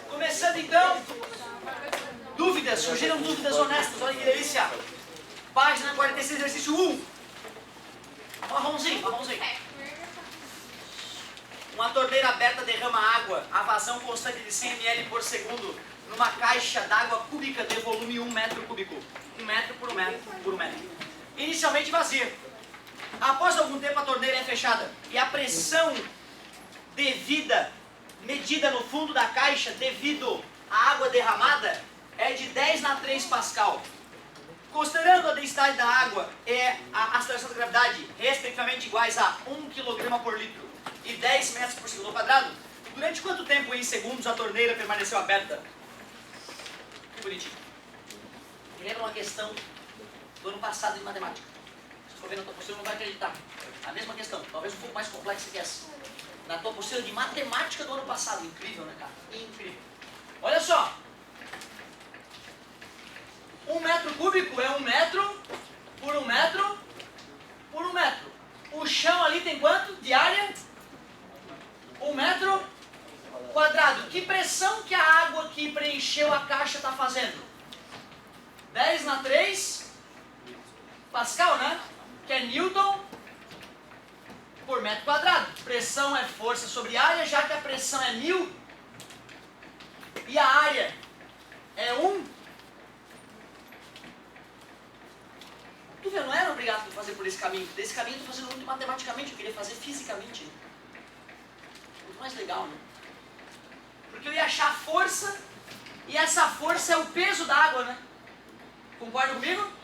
Começando então, dúvidas, surgiram dúvidas honestas, olha que delícia. Página 46, exercício 1. Marronzinho. Uma torneira aberta derrama água a vazão constante de 100 ml por segundo numa caixa d'água cúbica de volume 1 metro cúbico. 1 metro por 1 metro por 1 metro. Inicialmente vazia. Após algum tempo a torneira é fechada e a pressão medida no fundo da caixa devido à água derramada é de 10 na 3 Pascal. Considerando a densidade da água e a aceleração da gravidade respectivamente iguais a 1 kg por litro e 10 metros por segundo ao quadrado, durante quanto tempo em segundos a torneira permaneceu aberta? Que bonitinho. Me lembra uma questão do ano passado de matemática. Se for ver na tua apostila não vai acreditar. A mesma questão, talvez um pouco mais complexa que essa. Na tua apostila de matemática do ano passado. Incrível, né, cara? Incrível. Olha só. 1 metro cúbico é 1 metro por 1 metro por 1 metro. O chão ali tem quanto de área? 1 metro quadrado. Que pressão que a água que preencheu a caixa está fazendo? 10 na 3 Pascal, né? Que é Newton por metro quadrado. Pressão é força sobre área, já que a pressão é 1000 e a área é 1. Tu vê, não era obrigado a fazer por esse caminho. Desse caminho eu estou fazendo muito matematicamente, eu queria fazer fisicamente. Muito mais legal, né? Porque eu ia achar a força, e essa força é o peso da água, né? Concorda comigo?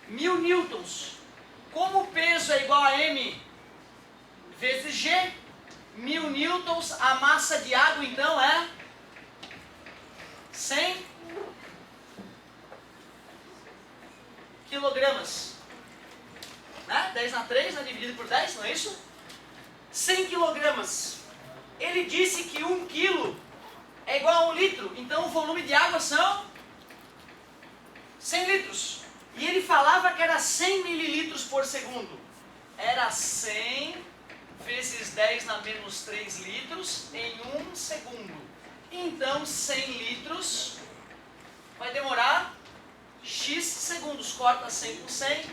1000 newtons. Como o peso é igual a M vezes G, 1000 newtons, a massa de água então é 100 quilogramas. Né? 10 na 3, né? Dividido por 10, não é isso? 100 quilogramas. Ele disse que 1 quilo é igual a 1 litro. Então o volume de água são 100 litros. E ele falava que era 100 mililitros por segundo. Era 100 vezes 10 na menos 3 litros em 1 segundo. Então 100 litros vai demorar x segundos. Corta 100 por 100.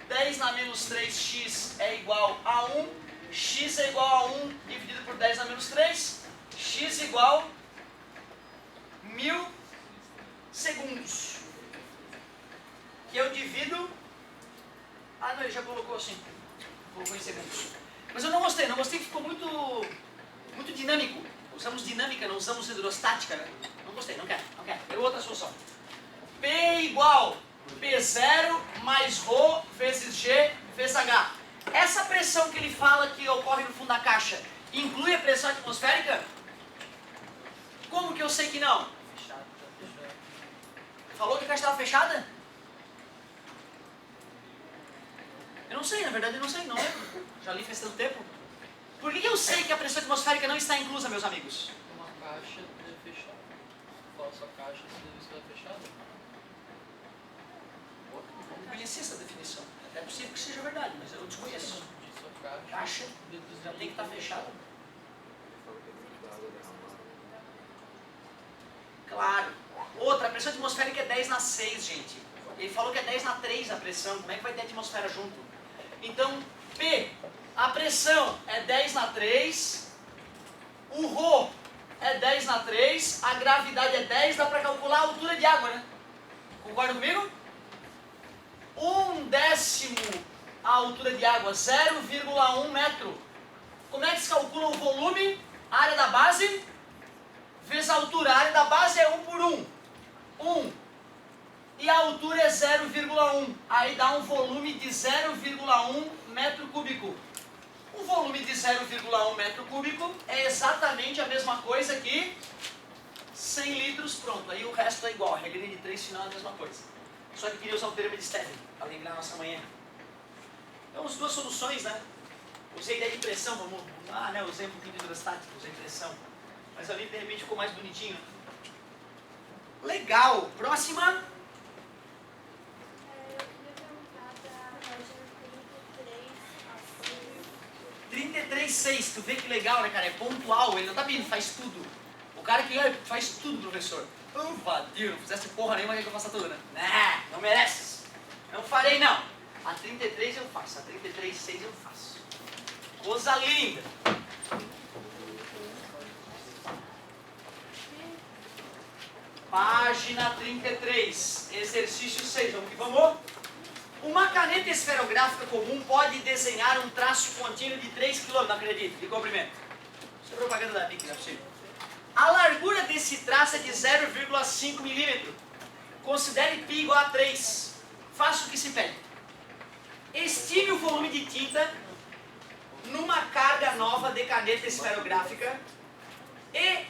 10 na menos 3x é igual a 1. X é igual a 1 dividido por 10 na menos 3. X igual 1000 segundos. Que eu divido... Ah, não, ele já colocou assim. Colocou em segundos. Mas eu não gostei que ficou muito dinâmico. Usamos dinâmica, não usamos hidrostática, né? Não gostei, não quero. Pegou outra solução. P igual P0 mais ρ vezes G vezes H. Essa pressão que ele fala que ocorre no fundo da caixa, inclui a pressão atmosférica? Como que eu sei que não? Falou que a caixa estava fechada? Eu não sei, na verdade eu não sei, não lembro. Já li faz tanto tempo. Por que eu sei que a pressão atmosférica não está inclusa, meus amigos? Uma caixa fechada. Qual a sua caixa se está fechada? Eu não conheci essa definição. É possível que seja verdade, mas eu desconheço. Caixa já tem que estar fechada. Claro. Outra, a pressão atmosférica é 10 na 6, gente. Ele falou que é 10 na 3 a pressão. Como é que vai ter atmosfera junto? Então, P, a pressão é 10 na 3. O ρ é 10 na 3. A gravidade é 10. Dá para calcular a altura de água, né? Concorda comigo? 1/10 a altura de água, 0,1 metro. Como é que se calcula o volume? A área da base vezes a altura. A área da base é 1 por 1. 1. E a altura é 0,1. Aí dá um volume de 0,1 metro cúbico. O volume de 0,1 metro cúbico é exatamente a mesma coisa que 100 litros. Pronto, aí o resto é igual. A regrinha de 3 final é a mesma coisa. Só que queria usar o termo de Stephen para lembrar a nossa manhã. Então, as duas soluções, né? Usei ideia de pressão, né? Usei um pouquinho de hidrostática, usei pressão. Mas ali, de repente, ficou mais bonitinho. Legal! Próxima. Eu queria perguntar 33,6. Tu vê que legal, né, cara? É pontual, ele não tá pedindo, faz tudo. O cara que faz tudo, professor. Vadio, não fizesse porra nenhuma, quer que eu faça tudo, né? Não mereces. Não farei, não. A 33 eu faço, a 33,6 eu faço. Coisa linda. Página 33, exercício 6, vamos que vamos. Uma caneta esferográfica comum pode desenhar um traço contínuo de 3 km, não acredito, de comprimento. Isso é propaganda da BIC, não é possível. A largura desse traço é de 0,5 milímetro. Considere π igual a 3. Faça o que se pede. Estime o volume de tinta numa carga nova de caneta esferográfica e,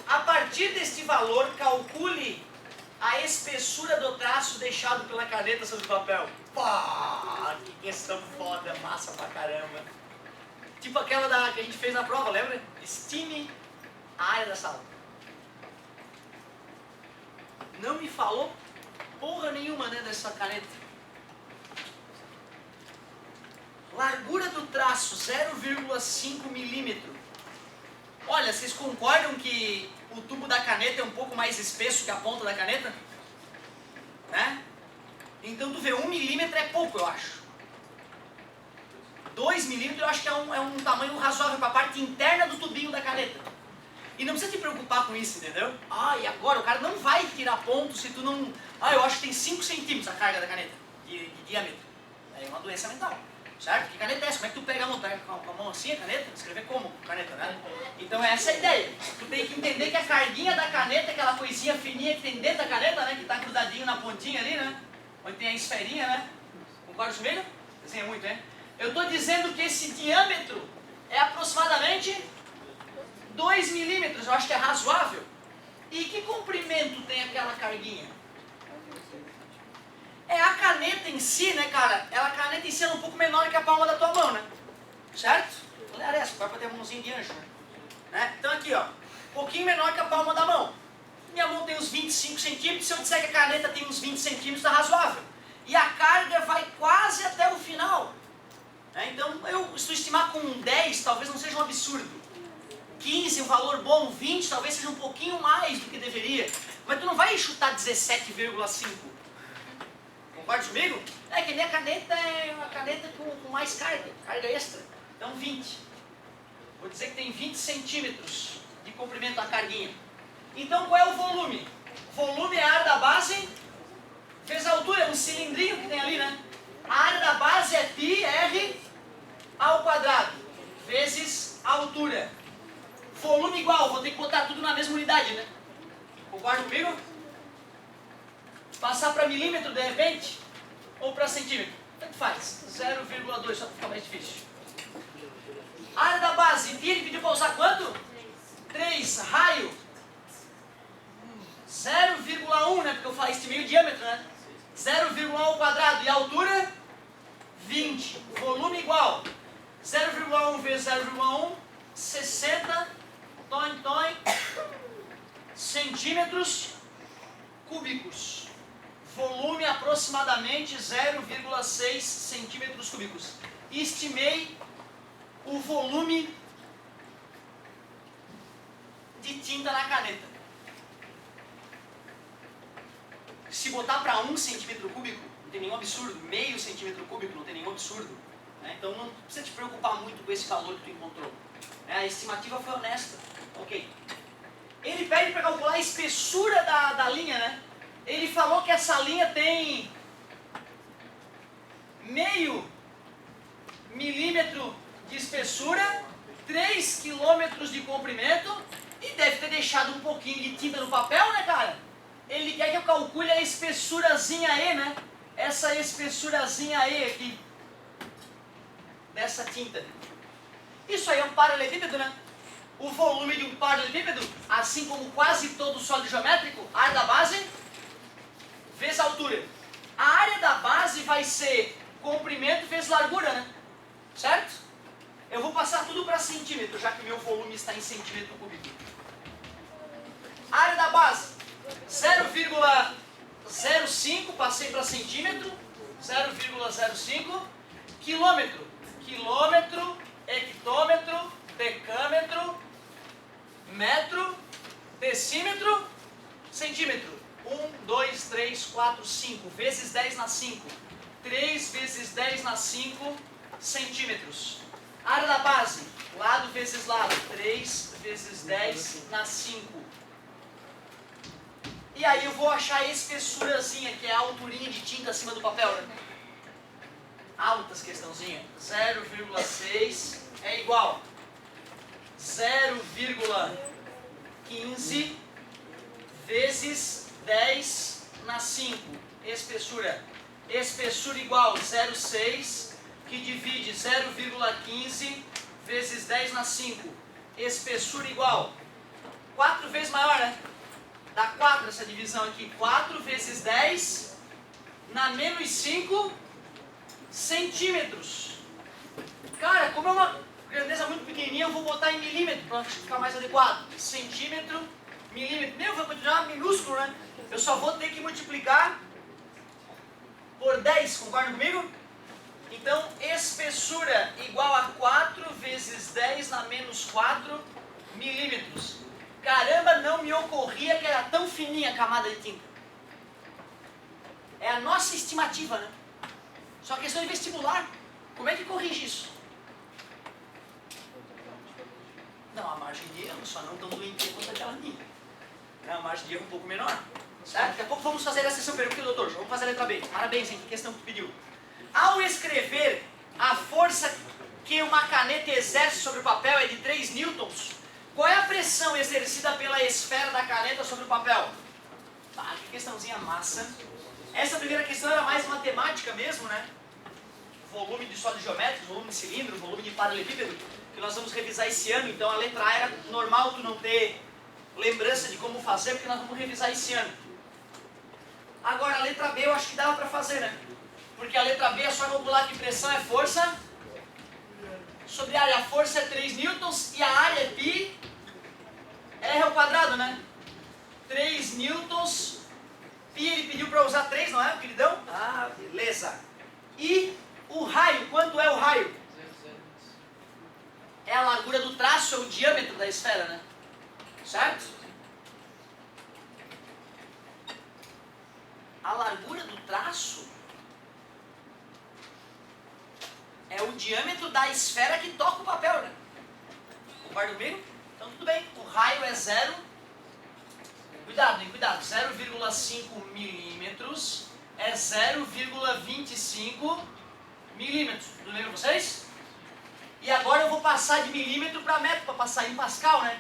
a partir deste valor, calcule a espessura do traço deixado pela caneta sobre o papel. Pá, que questão foda, massa pra caramba. Tipo aquela que a gente fez na prova, lembra? Estime a área da sala. Não me falou porra nenhuma, né, dessa caneta. Largura do traço, 0,5 milímetro. Olha, vocês concordam que o tubo da caneta é um pouco mais espesso que a ponta da caneta? Né? Então tu vê, 1 milímetro é pouco, eu acho. 2 milímetros eu acho que é um tamanho razoável para a parte interna do tubinho da caneta. E não precisa te preocupar com isso, entendeu? Ah, e agora? O cara não vai tirar ponto se tu não... Ah, eu acho que tem 5 centímetros a carga da caneta de diâmetro. É uma doença mental, certo? Que caneta é essa? Como é que tu pega a mão? Com a mão assim a caneta? Escrever como caneta, né? Então essa é a ideia. Tu tem que entender que a carguinha da caneta, aquela coisinha fininha que tem dentro da caneta, né? Que tá grudadinho na pontinha ali, né? Onde tem a esferinha, né? Concorda comigo? Desenha muito, hein? Eu estou dizendo que esse diâmetro é aproximadamente 2 milímetros, eu acho que é razoável. E que comprimento tem aquela carguinha? É a caneta em si, né, cara? A caneta em si é um pouco menor que a palma da tua mão, né? Certo? Olha essa, vai ter a mãozinha de anjo, né? Então aqui, ó, um pouquinho menor que a palma da mão. Minha mão tem uns 25 centímetros, se eu disser que a caneta tem uns 20 centímetros, tá razoável. E a carga vai quase até o final. Então, se tu estimar com 10, talvez não seja um absurdo. 15, um valor bom, 20, talvez seja um pouquinho mais do que deveria. Mas tu não vai chutar 17,5. Concorda comigo? É que minha caneta é uma caneta com mais carga extra. Então 20. Vou dizer que tem 20 centímetros de comprimento a carguinha. Então qual é o volume? Volume é a área da base vezes a altura, é um cilindrinho que tem ali, né? A área da base é πr ao quadrado vezes a altura. Volume igual, vou ter que botar tudo na mesma unidade, né? Concorda comigo? Passar para milímetro de repente? Ou para centímetro? Tanto faz. 0,2, só para ficar mais difícil. Área da base, ele pediu para usar quanto? 3. Raio. 0,1, né? Porque eu falei estimei o diâmetro, né? 0,1 ao quadrado. E a altura? 20. Volume igual. 0,1 vezes 0,1, 60 centímetros cúbicos. Volume aproximadamente 0,6 centímetros cúbicos. Estimei o volume de tinta na caneta. Se botar para 1 centímetro cúbico, não tem nenhum absurdo. Meio centímetro cúbico, não tem nenhum absurdo. Então não precisa te preocupar muito com esse valor que tu encontrou. A estimativa foi honesta. Ok. Ele pede para calcular a espessura da linha, né? Ele falou que essa linha tem meio milímetro de espessura, 3 quilômetros de comprimento e deve ter deixado um pouquinho de tinta no papel, né, cara? Ele quer que eu calcule a espessurazinha E, né? Essa espessurazinha E aqui, dessa tinta. Isso aí é um paralelepípedo, né? O volume de um paralelepípedo, assim como quase todo sólido geométrico, a área da base vezes a altura. A área da base vai ser comprimento vezes largura, né? Certo? Eu vou passar tudo para centímetro, já que meu volume está em centímetro cúbico. Área da base, 0,05, passei para centímetro, 0,05, quilômetro hectômetro, decâmetro, metro, decímetro, centímetro. 1, 2, 3, 4, 5. Vezes 10 na 5. 3 vezes 10 na 5 centímetros. Área da base, lado vezes lado. 3 vezes 10 na 5. E aí eu vou achar a espessurazinha, que é a alturinha de tinta acima do papel, né? Altas questãozinha. 0,6 é igual 0,15 vezes 10 na 5. Espessura. Espessura igual 0,6, que divide 0,15 vezes 10 na 5. Espessura igual 4 vezes maior, né? Dá 4 essa divisão aqui. 4 vezes 10 na menos 5 centímetros. Cara, como é uma grandeza muito pequenininha, eu vou botar em milímetro para ficar mais adequado. Centímetro, milímetro. Meu, vai continuar minúsculo, né? Eu só vou ter que multiplicar por 10, concordam comigo? Então, espessura igual a 4 vezes 10 na menos 4 milímetros. Caramba, não me ocorria que era tão fininha a camada de tinta. É a nossa estimativa, né? Só questão de vestibular. Como é que corrige isso? Não, a margem de erro só não tão doentia quanto aquela minha. É uma margem de erro um pouco menor. Certo? Daqui a pouco vamos fazer essa sessão pergunta, doutor. Vamos fazer a letra B. Parabéns, hein? Que questão que tu pediu. Ao escrever, a força que uma caneta exerce sobre o papel é de 3 newtons. Qual é a pressão exercida pela esfera da caneta sobre o papel? Ah, que questãozinha massa. Essa primeira questão era mais matemática mesmo, né? Volume de sólido geométrico, volume de cilindro, volume de paralelepípedo, que nós vamos revisar esse ano. Então a letra A era normal tu não ter lembrança de como fazer, porque nós vamos revisar esse ano. Agora a letra B eu acho que dava para fazer, né? Porque a letra B é só calcular que pressão é força sobre área. A força é 3 newtons e a área é π R ao quadrado, né? 3 newtons, π ele pediu para usar 3, não é, o queridão? Ah, beleza. E o raio, quanto é o raio? É a largura do traço, é o diâmetro da esfera, né? Certo? A largura do traço é o diâmetro da esfera que toca o papel, né? Concorda comigo? Então tudo bem. O raio é 0. Cuidado, hein? Cuidado. 0,5 milímetros é 0,25 milímetros. Tudo bem com vocês? E agora eu vou passar de milímetro para metro, para passar em Pascal, né?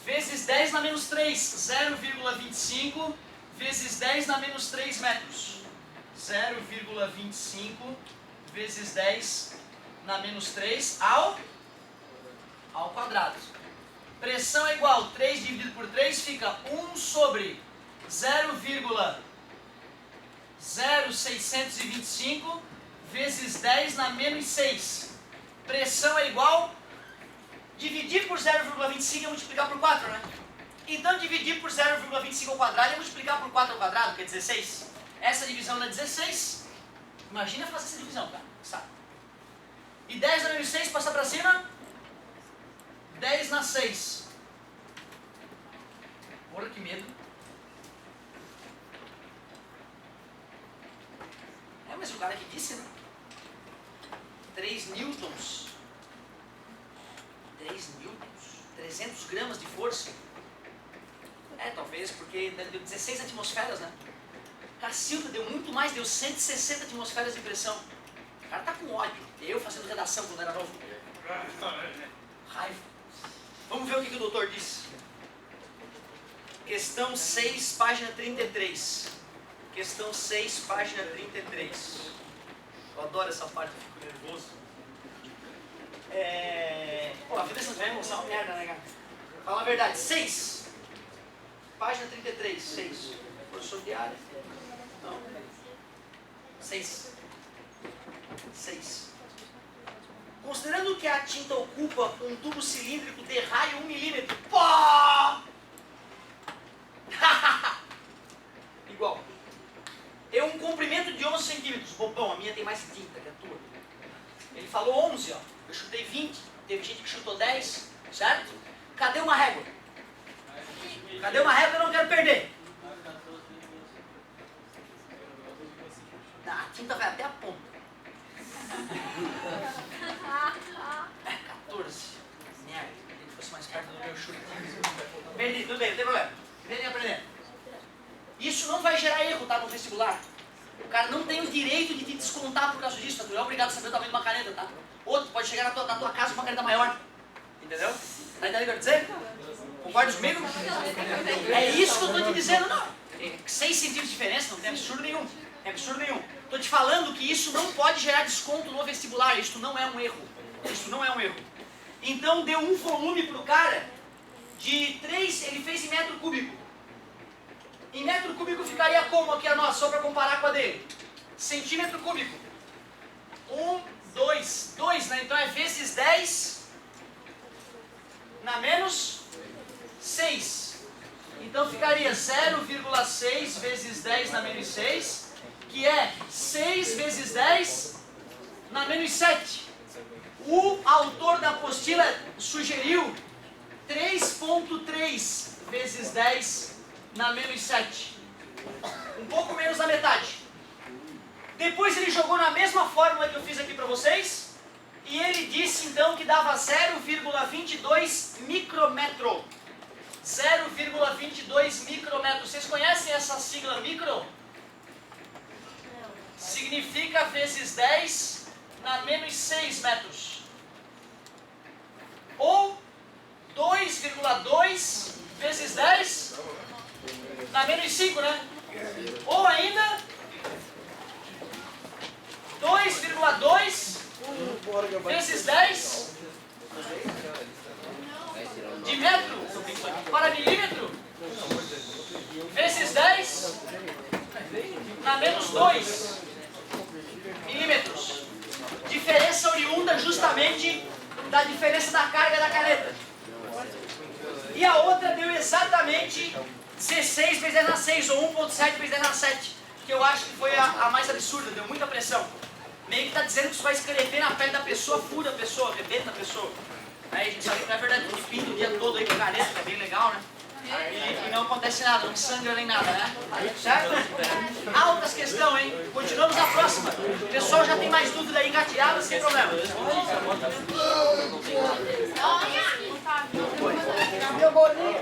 Vezes 10 na menos 3. 0,25 vezes 10 na menos 3 metros. 0,25 vezes 10 na menos 3 ao quadrado. Pressão é igual, 3 dividido por 3 fica 1 sobre 0,0625 vezes 10 na menos 6. Pressão é igual, dividir por 0,25 é multiplicar por 4, né? Então dividir por 0,25 ao quadrado é multiplicar por 4 ao quadrado, que é 16. Essa divisão dá 16. Imagina fazer essa divisão, cara. Sabe? E 10 na menos 6 passar para cima. 10 na 6. Porra, que medo. É, mas o cara que disse, né? 3 newtons. 3 newtons. 300 gramas de força. É, talvez, porque deu 16 atmosferas, né? Cacilda deu muito mais, deu 160 atmosferas de pressão. O cara tá com ódio. Eu fazendo redação quando era novo. Raiva. Vamos ver o que o doutor disse. Questão 6, página 33. Questão 6, página 33. Eu adoro essa parte, eu fico nervoso. Pô, a vida não tiver emoção é uma merda, né, cara? Fala a verdade. 6. Página 33. 6. Professor de área. Não. 6. 6. Considerando que a tinta ocupa um tubo cilíndrico de raio 1 milímetro. Pô! Igual. É um comprimento de 11 centímetros. Bom, a minha tem mais tinta que a tua. Ele falou 11, ó. Eu chutei 20, teve gente que chutou 10, certo? Cadê uma régua? Cadê uma régua que eu não quero perder? A tinta vai até a ponta. 14. Merda, ele fosse mais perto do meu chute. Perdi, tudo bem, não tem problema. Vem aprendendo. Isso não vai gerar erro, tá, no vestibular. O cara não tem o direito de te descontar por causa disso, tá? Tu não é obrigado a saber o tamanho de uma caneta, tá? Outro pode chegar na tua casa com uma caneta maior. Entendeu? Tá entendendo o que eu dizer? Concorda comigo? É isso que eu tô te dizendo, não. 6 centímetros de diferença, não tem absurdo nenhum. É absurdo nenhum. Estou te falando que isso não pode gerar desconto no vestibular. Isso não é um erro. Isso não é um erro. Então deu um volume para o cara de 3, ele fez em metro cúbico. Em metro cúbico ficaria como aqui a nossa, só para comparar com a dele? Centímetro cúbico. 1, 2, 2, né? Então é vezes 10 na menos 6. Então ficaria 0,6 vezes 10 na menos 6, que é 6 vezes 10 na menos 7. O autor da apostila sugeriu 3,3 vezes 10 na menos 7. Um pouco menos da metade. Depois ele jogou na mesma fórmula que eu fiz aqui para vocês, e ele disse então que dava 0,22 micrometro. 0,22 micrometro. Vocês conhecem essa sigla micro? Significa vezes 10 na menos 6 metros. Ou 2,2 vezes 10 na menos 5, né? Ou ainda 2,2 vezes 10 de metro para milímetro vezes 10 na menos 2 milímetros. Diferença oriunda justamente da diferença da carga da caneta. E a outra deu exatamente 16 vezes 10 na 6, ou 1,7 vezes 10 na 7, que eu acho que foi a mais absurda, deu muita pressão. Meio que está dizendo que isso vai escrever na pele da pessoa, fura a pessoa, arrebenta a pessoa. Aí a gente sabe que não é verdade, porque pinta o dia todo aí com caneta, que é bem legal, né? E não acontece nada, não sangra nem nada, né? Certo? Altas questões, hein? Continuamos na próxima. O pessoal já tem mais dúvida aí engatilhada, sem problema. Meu bolinho.